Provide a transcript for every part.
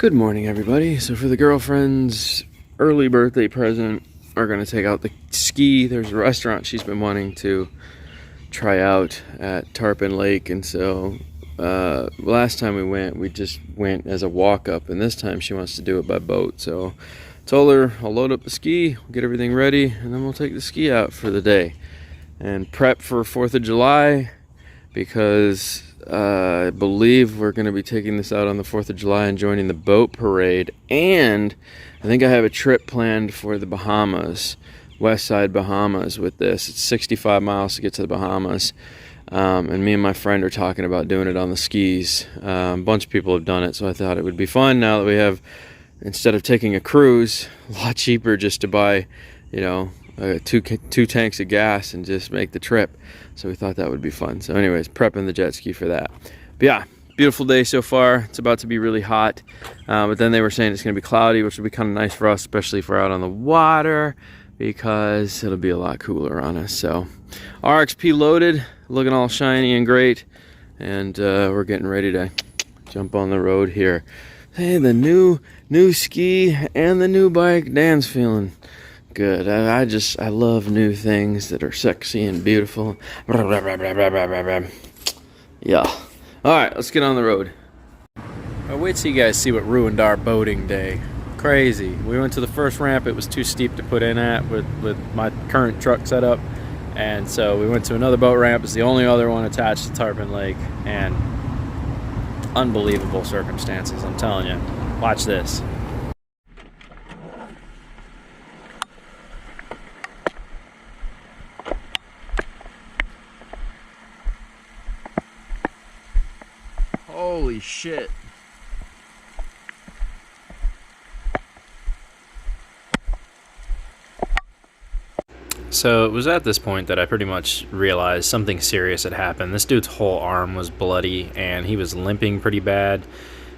Good morning, everybody. So for the girlfriend's early birthday present, we're going to take out the ski. There's a restaurant she's been wanting to try out at Tarpon Lake, and so last time we just went as a walk-up, and this time she wants to do it by boat. So I told her I'll load up the ski, get everything ready, and then we'll take the ski out for the day and prep for 4th of July, because I believe we're going to be taking this out on the 4th of July and joining the boat parade. And I think I have a trip planned for the Bahamas, West Side Bahamas with this. It's 65 miles to get to the Bahamas. And me and my friend are talking about doing it on the skis. A bunch of people have done it, so I thought it would be fun now that we have, instead of taking a cruise, a lot cheaper just to buy, two tanks of gas and just make the trip. So we thought that would be fun. So anyways, prepping the jet ski for that. But yeah, beautiful day so far. It's about to be really hot, but then they were saying it's going to be cloudy, which will be kind of nice for us, especially if we're out on the water, because it'll be a lot cooler on us. So RXP loaded, looking all shiny and great, and we're getting ready to jump on the road here. Hey, the new ski and the new bike, Dan's feeling good. I love new things that are sexy and beautiful. Yeah. All right, let's get on the road. I'll wait till you guys see what ruined our boating day. Crazy. We went to the first ramp. It was too steep to put in at with my current truck setup, and so we went to another boat ramp. It's the only other one attached to Tarpon Lake, and unbelievable circumstances, I'm telling you. Watch this. Holy shit. So it was at this point that I pretty much realized something serious had happened. This dude's whole arm was bloody and he was limping pretty bad.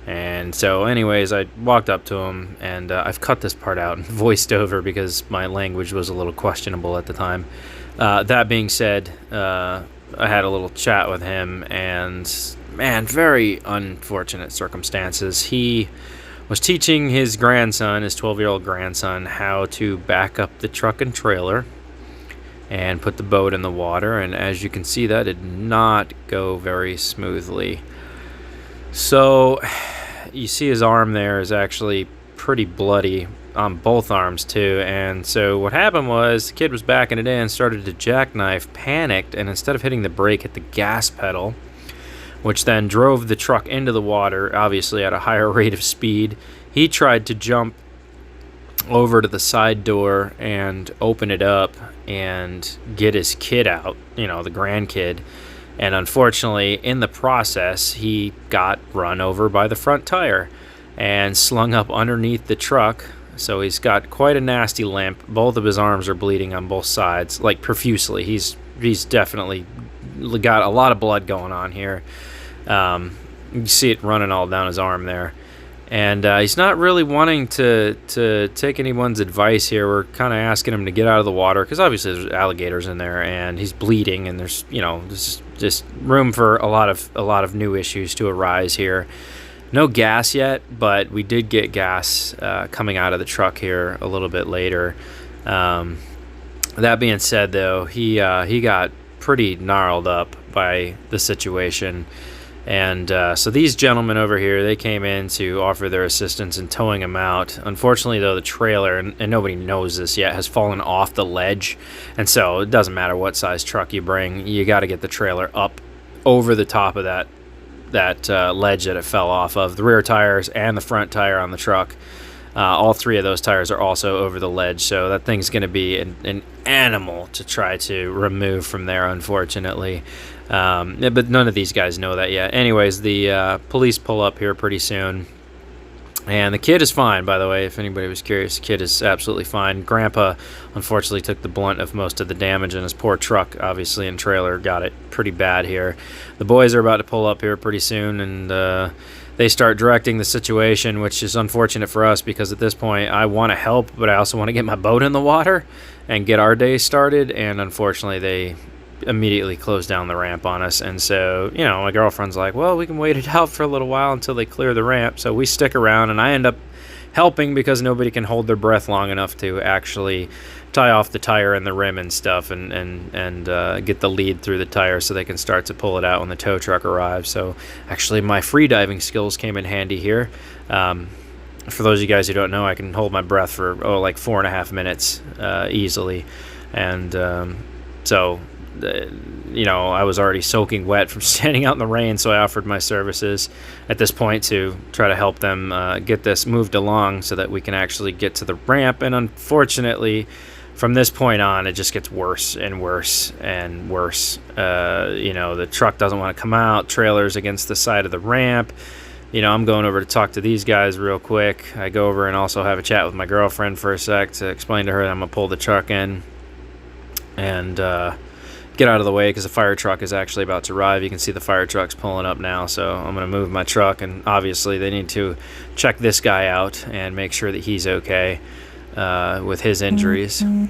And so anyways, I walked up to him, and I've cut this part out and voiced over because my language was a little questionable at the time. That being said, I had a little chat with him, and man, very unfortunate circumstances. He was teaching his grandson, his 12-year-old grandson, how to back up the truck and trailer and put the boat in the water, and as you can see, that did not go very smoothly. So you see his arm there is actually pretty bloody on both arms too, and so what happened was the kid was backing it in, started to jackknife, panicked, and instead of hitting the brake, hit the gas pedal, which then drove the truck into the water, obviously at a higher rate of speed. He tried to jump over to the side door and open it up and get his kid out, the grandkid. And unfortunately, in the process, he got run over by the front tire and slung up underneath the truck. So he's got quite a nasty limp. Both of his arms are bleeding on both sides, like profusely. He's definitely got a lot of blood going on here. You see it running all down his arm there. And he's not really wanting to take anyone's advice here. We're kind of asking him to get out of the water because obviously there's alligators in there, and he's bleeding, and there's just room for a lot of new issues to arise here. No gas yet, but we did get gas coming out of the truck here a little bit later. That being said, though, he got pretty gnarled up by the situation. And so these gentlemen over here, they came in to offer their assistance in towing him out. Unfortunately, though, the trailer, and nobody knows this yet, has fallen off the ledge. And so it doesn't matter what size truck you bring, you got to get the trailer up over the top of that ledge that it fell off of. The rear tires and the front tire on the truck, all three of those tires are also over the ledge. So that thing's going to be an animal to try to remove from there, unfortunately. But none of these guys know that yet. Anyways, the police pull up here pretty soon, and the kid is fine, by the way, if anybody was curious. The kid is absolutely fine. Grandpa unfortunately took the blunt of most of the damage, and his poor truck, obviously, and trailer got it pretty bad here. The boys are about to pull up here pretty soon, and they start directing the situation, which is unfortunate for us because at this point I want to help, but I also want to get my boat in the water and get our day started, and unfortunately immediately closed down the ramp on us. And so, you know, my girlfriend's like, well, we can wait it out for a little while until they clear the ramp. So we stick around, and I end up helping because nobody can hold their breath long enough to actually tie off the tire and the rim and stuff, and get the lead through the tire so they can start to pull it out when the tow truck arrives. So actually my free diving skills came in handy here. For those of you guys who don't know, I can hold my breath for like 4.5 minutes easily. And so you know, I was already soaking wet from standing out in the rain, so I offered my services at this point to try to help them get this moved along so that we can actually get to the ramp. And unfortunately, from this point on, it just gets worse and worse and worse. You know, the truck doesn't want to come out, trailers against the side of the ramp. You know, I'm going over to talk to these guys real quick. I go over and also have a chat with my girlfriend for a sec to explain to her that I'm going to pull the truck in and get out of the way because the fire truck is actually about to arrive. You can see the fire truck's pulling up now, so I'm going to move my truck, and obviously they need to check this guy out and make sure that he's okay with his injuries. Alright,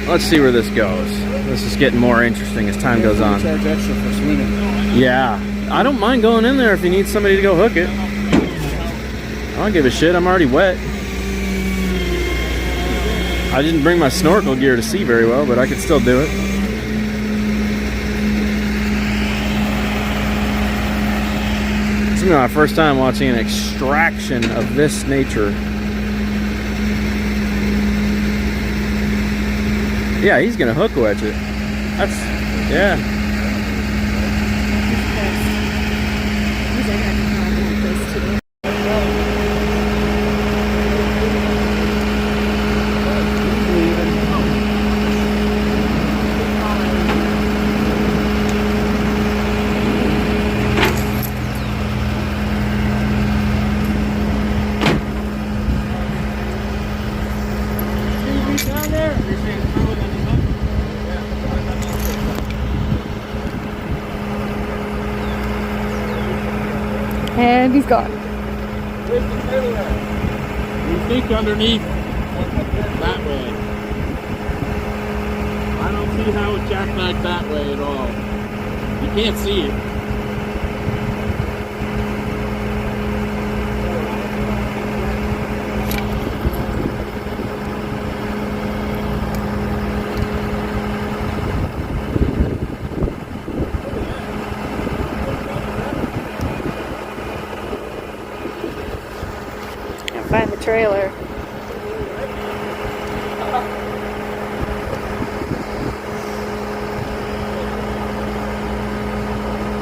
let's see where this goes. This is getting more interesting as time goes on. Charge extra for swimming. Yeah, I don't mind going in there if you need somebody to go hook it. I don't give a shit, I'm already wet. I didn't bring my snorkel gear to see very well, but I could still do it. This is my first time watching an extraction of this nature. Yeah, he's gonna hook wedge it. That's, yeah. And he's gone. Where's the trailer at? You think underneath that way. I don't see how it jackknifed that way at all. You can't see it. Find the trailer.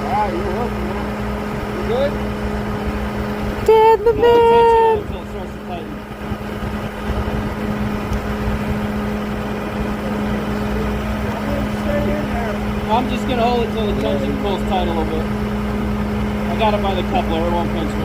Ah, you're working now. You good? Dad the man! Until it starts to tighten. I'm just gonna hold it till the tension pulls tight a little bit. I got it by the coupler, it won't pinch me.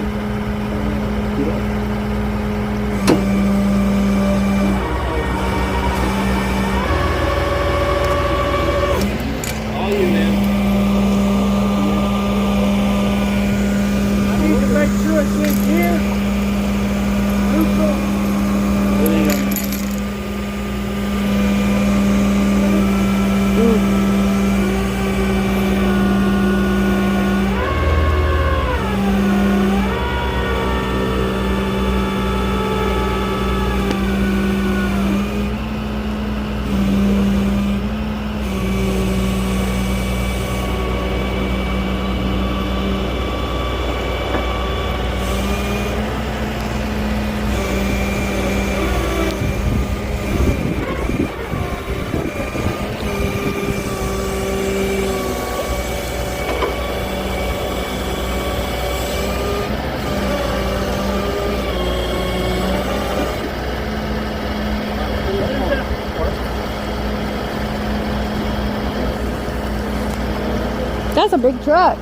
That's a big truck.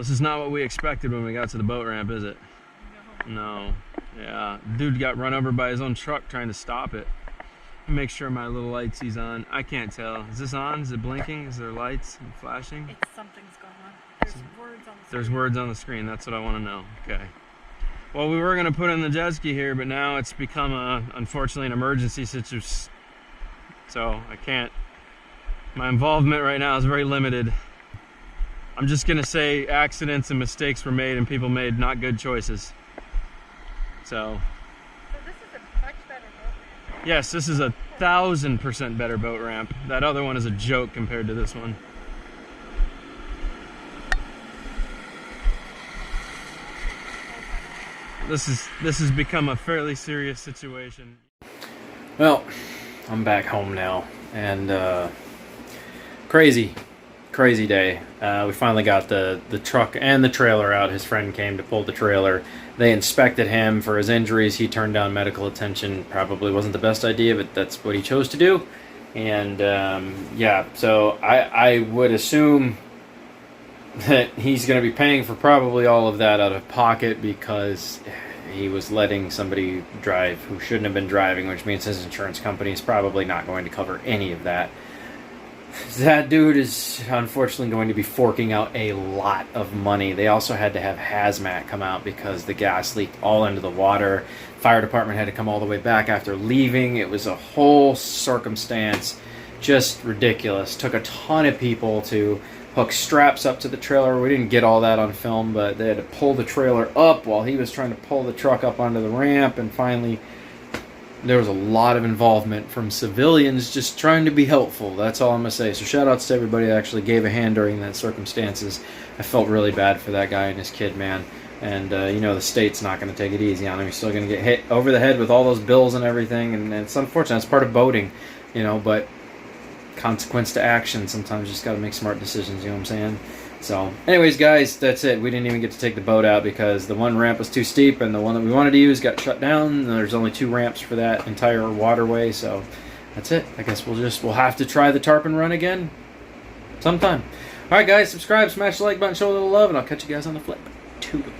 This is not what we expected when we got to the boat ramp, is it? No. Yeah. Dude got run over by his own truck trying to stop it. Make sure my little lights he's on. I can't tell. Is this on? Is it blinking? Is there lights and flashing? Something's going on. There's words on the screen. There's words on the screen. That's what I want to know. Okay. Well, we were going to put in the jet ski here, but now it's become, unfortunately, an emergency situation. So I can't. My involvement right now is very limited. I'm just going to say accidents and mistakes were made and people made not good choices. So this is a much better boat ramp. yes, this is 1,000% better boat ramp. That other one is a joke compared to this one. This has become a fairly serious situation. Well, I'm back home now, and crazy day. We finally got the truck and the trailer out. His friend came to pull the trailer. They inspected him for his injuries. He turned down medical attention. Probably wasn't the best idea, but that's what he chose to do. And yeah, so I would assume that he's going to be paying for probably all of that out of pocket because he was letting somebody drive who shouldn't have been driving, which means his insurance company is probably not going to cover any of that. That dude is unfortunately going to be forking out a lot of money. They also had to have hazmat come out because the gas leaked all into the water. Fire department had to come all the way back after leaving. It was a whole circumstance, just ridiculous. Took a ton of people to hook straps up to the trailer. We didn't get all that on film, but they had to pull the trailer up while he was trying to pull the truck up onto the ramp, and finally there was a lot of involvement from civilians just trying to be helpful. That's all I'm going to say. So shout outs to everybody that actually gave a hand during that circumstances. I felt really bad for that guy and his kid, man. And you know, the state's not going to take it easy on him. He's still going to get hit over the head with all those bills and everything, and it's unfortunate. It's part of boating, you know, but consequence to action. Sometimes you just got to make smart decisions, you know what I'm saying? So anyways, guys, that's it. We didn't even get to take the boat out because the one ramp was too steep, and the one that we wanted to use got shut down, and there's only 2 ramps for that entire waterway. So that's it. I guess we'll have to try the Tarpon run again sometime. All right, guys, subscribe, smash the like button, show a little love, and I'll catch you guys on the flip. Toodles.